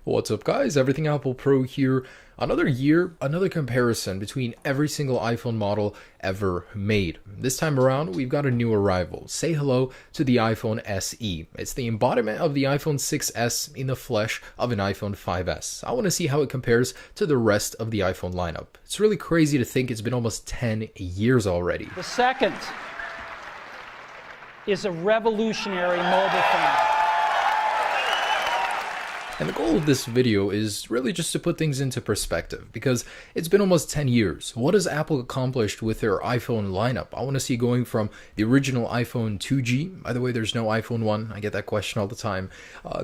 What's up guys, Everything Apple Pro here. Another year, another comparison between every single iPhone model ever made. This time around, we've got a new arrival. Say hello to the iPhone SE. It's the embodiment of the iPhone 6s in the flesh of an iPhone 5s. I want to see how it compares to the rest of the iPhone lineup. It's really crazy to think it's been almost 10 years already. The second is a revolutionary mobile phone. And the goal of this video is really just to put things into perspective, because it's been almost 10 years. What has Apple accomplished with their iPhone lineup? I want to see going from the original iPhone 2G, by the way, there's no iPhone 1, I get that question all the time,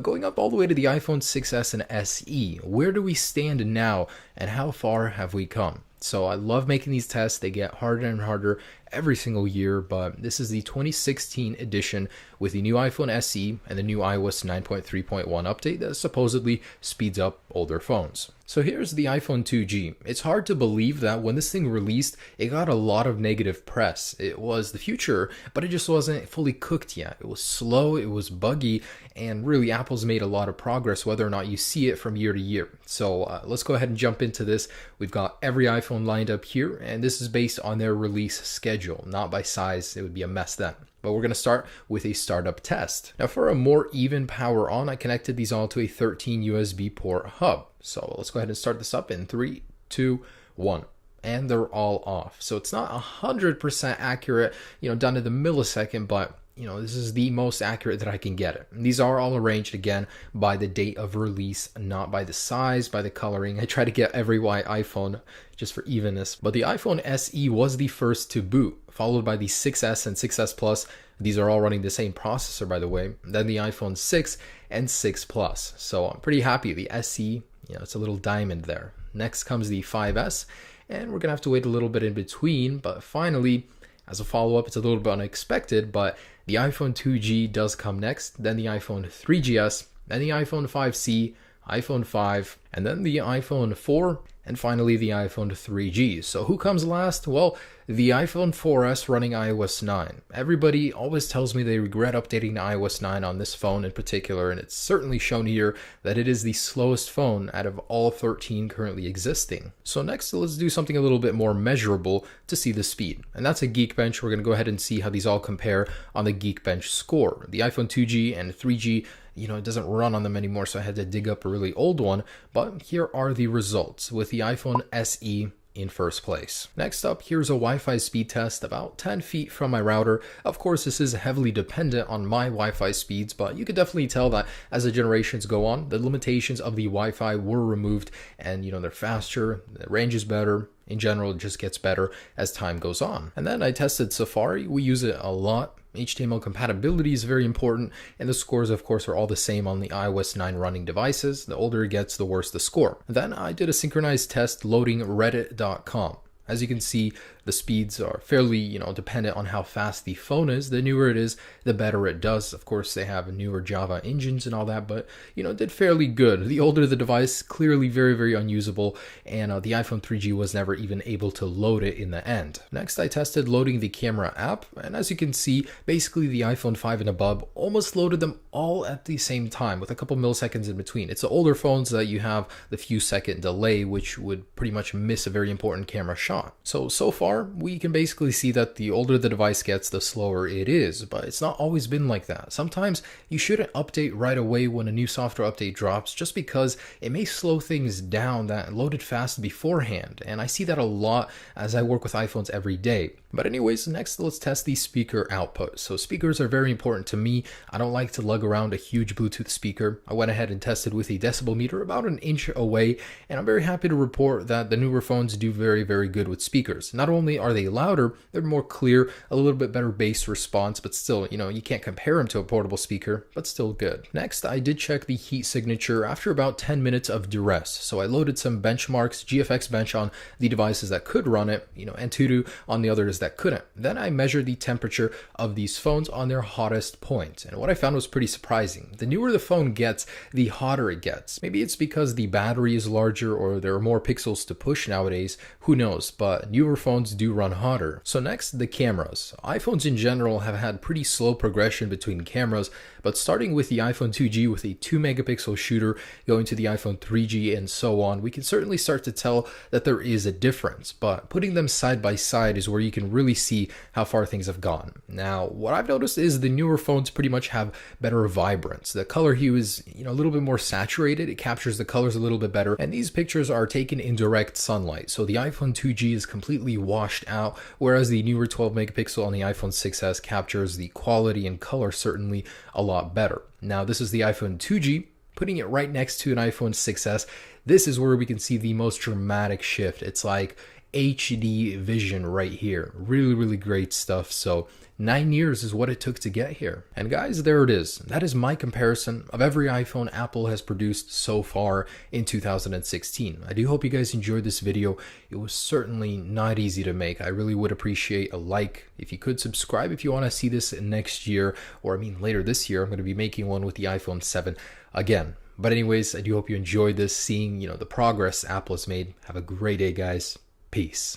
going up all the way to the iPhone 6s and SE. Where do we stand now, and how far have we come? So I love making these tests. They get harder and harder every single year, but this is the 2016 edition with the new iPhone SE and the new iOS 9.3.1 update that supposedly speeds up older phones. So here's the iPhone 2G. It's hard to believe that when this thing released, it got a lot of negative press. It was the future, but it just wasn't fully cooked yet. It was slow, it was buggy, and really Apple's made a lot of progress whether or not you see it from year to year. So let's go ahead and jump into this. We've got every iPhone lined up here, and this is based on their release schedule, not by size. It would be a mess then. But we're going to start with a startup test. Now for a more even power on, I connected these all to a 13 USB port hub. So let's go ahead and start this up in 3, 2, 1. And they're all off. So it's not 100% accurate, down to the millisecond, but this is the most accurate that I can get it. And these are all arranged again by the date of release, not by the size, by the coloring. I try to get every iPhone just for evenness. But the iPhone SE was the first to boot, followed by the 6S and 6S Plus. These are all running the same processor, by the way. Then the iPhone 6 and 6 Plus. So I'm pretty happy. The SE, it's a little diamond there. Next comes the 5S, and we're gonna have to wait a little bit in between. But finally, as a follow-up, it's a little bit unexpected, but the iPhone 2G does come next, then the iPhone 3GS, then the iPhone 5C, iPhone 5, and then the iPhone 4, and finally the iPhone 3G. So who comes last? Well, the iPhone 4S running iOS 9. Everybody always tells me they regret updating to iOS 9 on this phone in particular, and it's certainly shown here that it is the slowest phone out of all 13 currently existing. So next, let's do something a little bit more measurable to see the speed. And that's a Geekbench. We're going to go ahead and see how these all compare on the Geekbench score. The iPhone 2G and 3G, it doesn't run on them anymore, so I had to dig up a really old one. But here are the results with the iPhone SE in first place. Next up, here's a Wi-Fi speed test about 10 feet from my router. Of course, this is heavily dependent on my Wi-Fi speeds, but you could definitely tell that as the generations go on, the limitations of the Wi-Fi were removed, and they're faster, the range is better. In general, it just gets better as time goes on. And then I tested Safari. We use it a lot. HTML compatibility is very important, and the scores, of course, are all the same on the iOS 9 running devices. The older it gets, the worse the score. Then I did a synchronized test loading reddit.com. As you can see, the speeds are fairly, dependent on how fast the phone is. The newer it is, the better it does. Of course, they have newer Java engines and all that, but, it did fairly good. The older the device, clearly very, very unusable, and the iPhone 3G was never even able to load it in the end. Next, I tested loading the camera app, and as you can see, basically the iPhone 5 and above almost loaded them all at the same time with a couple milliseconds in between. It's the older phones that you have the few second delay, which would pretty much miss a very important camera shot. So far, we can basically see that the older the device gets, the slower it is, but it's not always been like that. Sometimes you shouldn't update right away when a new software update drops, just because it may slow things down that loaded fast beforehand, and I see that a lot as I work with iPhones every day. But anyways, next let's test the speaker output. So speakers are very important to me. I don't like to lug around a huge Bluetooth speaker. I went ahead and tested with a decibel meter about an inch away, and I'm very happy to report that the newer phones do very, very good with speakers. Not only are they louder, they're more clear, a little bit better bass response, but still, you can't compare them to a portable speaker, but still good. Next, I did check the heat signature after about 10 minutes of duress. So I loaded some benchmarks, GFX bench on the devices that could run it, Antutu on the others areas that couldn't. Then I measured the temperature of these phones on their hottest point, and what I found was pretty surprising. The newer the phone gets, the hotter it gets. Maybe it's because the battery is larger or there are more pixels to push nowadays, who knows, but newer phones do run hotter. So next, the cameras. iPhones in general have had pretty slow progression between cameras, but starting with the iPhone 2G with a 2 megapixel shooter, going to the iPhone 3G and so on, we can certainly start to tell that there is a difference, but putting them side by side is where you can really see how far things have gone. Now, what I've noticed is the newer phones pretty much have better vibrance. The color hue is, a little bit more saturated. It captures the colors a little bit better, and these pictures are taken in direct sunlight. So the iPhone 2G is completely washed out, whereas the newer 12 megapixel on the iPhone 6s captures the quality and color certainly a lot better. Now, this is the iPhone 2G. Putting it right next to an iPhone 6s, this is where we can see the most dramatic shift. It's like HD vision right here. Really, really great stuff. So 9 years is what it took to get here. And guys, there it is. That is my comparison of every iPhone Apple has produced so far in 2016. I do hope you guys enjoyed this video. It was certainly not easy to make. I really would appreciate a like. If you could subscribe if you want to see this next year, or later this year. I'm going to be making one with the iPhone 7 again. But anyways, I do hope you enjoyed this, seeing the progress Apple has made. Have a great day, guys. Peace.